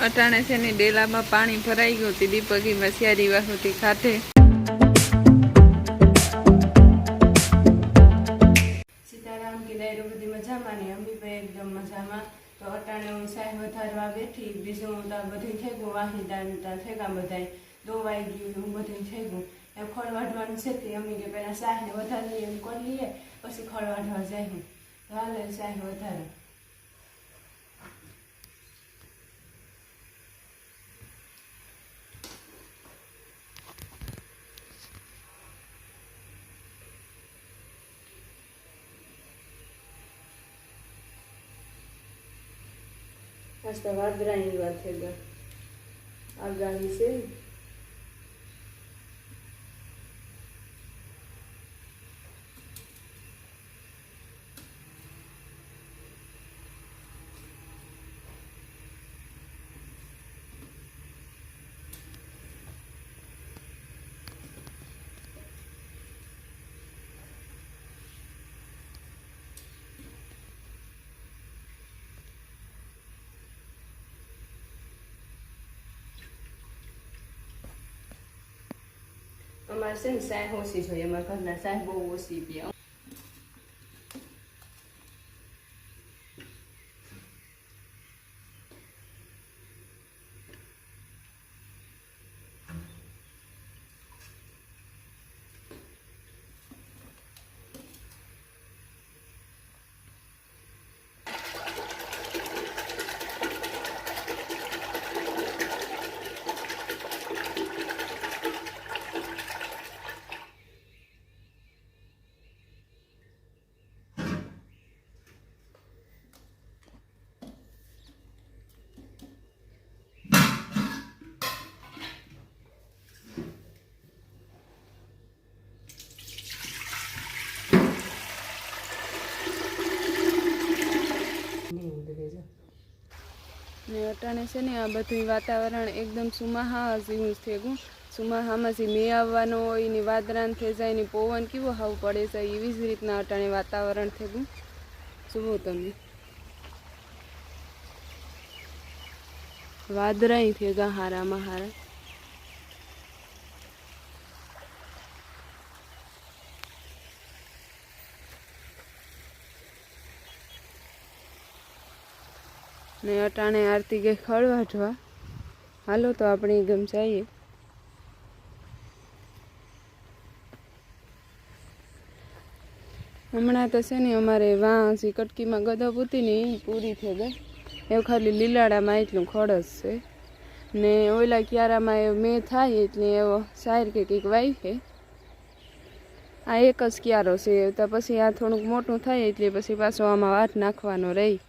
अटाणे से डेला में पानी भराई गयो दीपकी में सियारी वाहुती खाते सीताराम की दायरो बधी मजामा ने अम्मी पे एकदम मजामा। तो अटाणे हूँ साय वधारवा बैठी बीजू तो बधु थई गयुं वाहीदान थई गया बधाय दोवाई गयुं हूँ बधु थई गयुं एम खड़ वाढवानुं छे ते अम्मी के पहेला साय ने वधार लईए एम कर लीए पछी खड़ वाढवा जायूं तो हालो साय वधारो। आज तो वादरानी વાત થઈ ગઈ આગાહી છે। અમારે છે ને સાય ઓછી જોઈએ અમારા ઘરના સાય બહુ ઓછી પીએ। ने अटाणे से ने आ बधुं वातावरण एकदम सुमाहा जेवुं थई गयुं। सुमाहामांथी मे आववानो होय ने वादरान थई जाय ने पवन केवो हाव पड़े जाय एवी ज रीतना अटाणे वातावरण थई गयुं। जुओ तमे वादराय थई गया हारामां हारा। ने अटाणे आरती गई खड़ वाढवा हालो तो आपणे गम जाइए। हमणा तो छे ने अमारे वाँ कटकी में गदब होती ने पूरी थई गई एवं खाली लीलाड़ा में एटलुं खड़स छे ने ओला क्यारा में मे थाय एटले एवो शायर के कंईक वाई है। आ एक ज क्यारो छे तो पछी आ थोड़ुंक मोटुं थाय एटले पछी पाछो आमां वाट नाखवानो रही।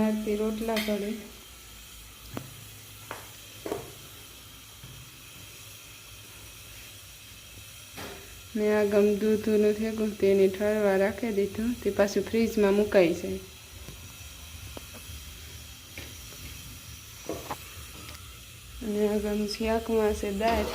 आरती रोटला करे ने आ गम दूधનું થઈ ગયું તેને ઠરવા રાખી દીધું તે પાછું ફ્રીજમાં મુકાઈ જાય। અને આ ગમ શાકમાં છે દાળ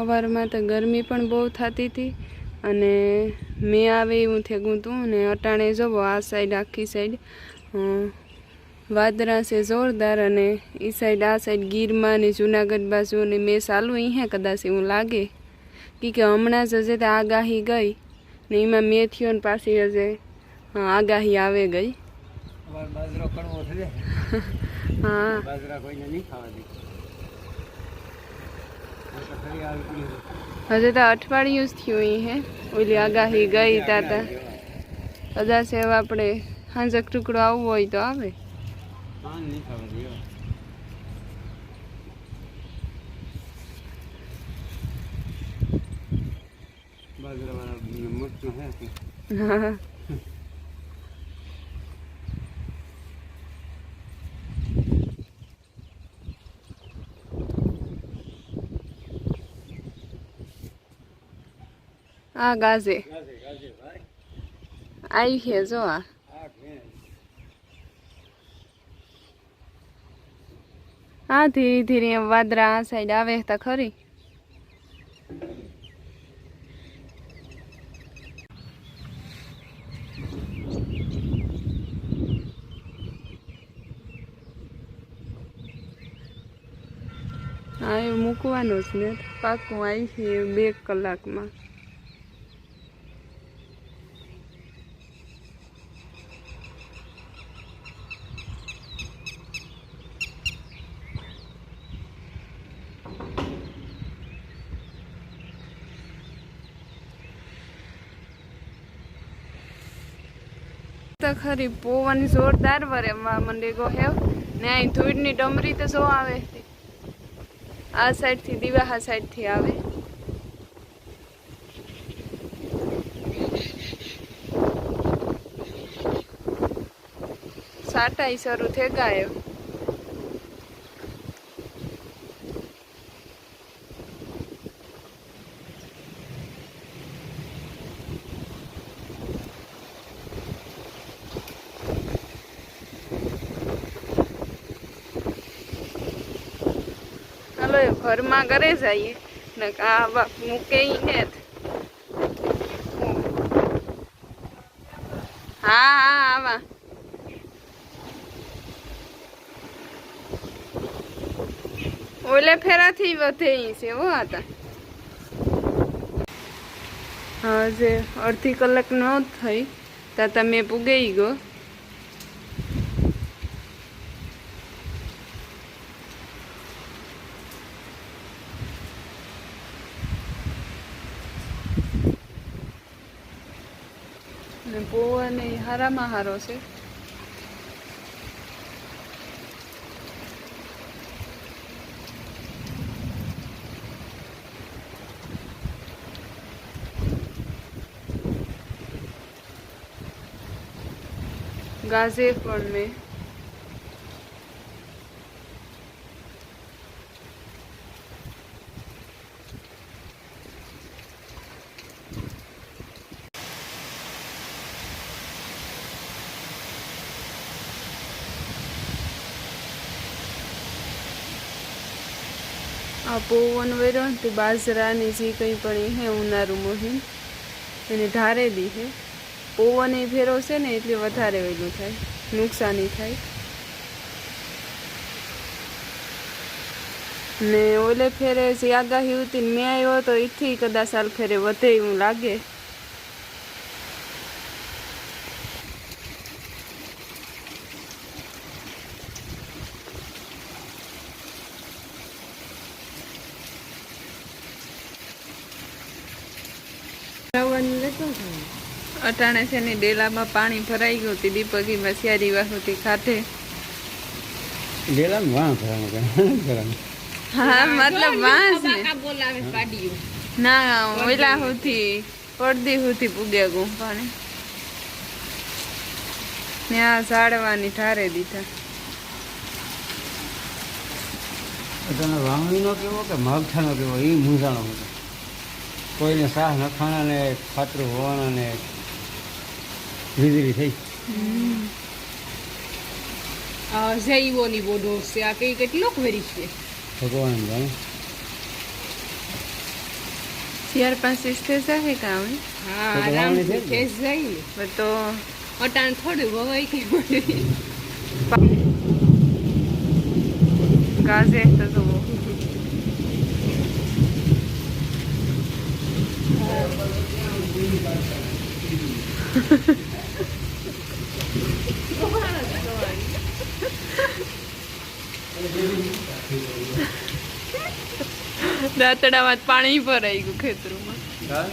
સવારમાં તો ગરમી પણ બહુ થતી હતી અને મેં આવે એવું થયું હતું ને અટાણે જવો આ સાઈડ આખી સાઈડ વાદળા છે જોરદાર અને એ સાઈડ આ સાઈડ ગીરમાં ને જુનાગઢ બાજુ ને મેં ચાલુ અહીંયા કદાચ એવું લાગે કે હમણાં જ હજે તો આગાહી ગઈ ને એમાં મેથીઓને પાછી હજે આગાહી આવે ગઈ. બાજરો કડવો છે. હા બાજરા કોઈને નહીં ખાવા દે. હજે તો અઠવાડિયું જ થયું અહીં હે ઓલી આગાહી ગઈ તાતા કદાચ હવે આપણે હાંજક ટુકડો આવવો હોય તો આવે. હા નહીં ખાવા દે. બાજરા વાળા મોટો હે. હા આ ગાજે આવી છે જો આ હા ધીરે ધીરે વાદળા આ સાઈડ આવે તો ખરી. હા એ મૂકવાનું જ ને પાકું આવી છે 2 કલાકમાં. તો ખરી પવન જોરદાર વરેવા મંડે ગો હેવ ને અહીં ધૂળની ડમરી તો જો આવે આ સાઈડ થી દીવાહા સાઈડ થી આવે. સાટાઈ શરૂ થઈ ગયો. હાલો ઘરમાં ઘરે જઈએ ને આ બાપ મૂકે ને. હા હા આવા ઓલે ફેરાથી વધે છે હો હતા. હા જે અડધી કલાક ન થઈ તા તમે પૂગી ગયો. પવન હારામાં હારો છે. गाजे पण में આ પવન વેરો તે બાજરાની જે કંઈ પણ હે ઉનાળુ મોહિમ એને ઢારેલી હે. પવન એ ફેરો છે ને એટલે વધારે વેલું થાય, નુકસાની થાય. ને ઓલે ફેરે જે આગાહી હતી મેં આવ્યો તો એથી કદાચ હાલ ફેરે વધે એવું લાગે. અટાણે છે ને ડેલામાં પાણી ભરાઈ ગયું હતું. દીપકીમાં શિયારી વાહુથી ખાતે હા મતલબ વાંસ ના ઓલા હુથી પડદી હુથી પૂગ્યા ગયું પાણી ને આ ઝાડવાની ઠારે દીધા. વાવણીનો કેવો કે માવઠાનો કેવો એ મૂંઝાણો હતો. કોઈને સાહ નખાણા ને ખાતરું હોવાના ને વીજળી થઈ. જૈવોની બોડો છે આ કઈ કેટલોક વેરી છે ભગવાન જાણે. 4-5 સિસ્ટે જાહે કામ હા તો આરામ વાવણી થઈ ને? કેસ જાય ને તો અટાણ થોડું વવાય કે મળે ગાજે તો જુઓ દાંતડામાં પાણી ભરાઈ ગયું ખેતરમાં હા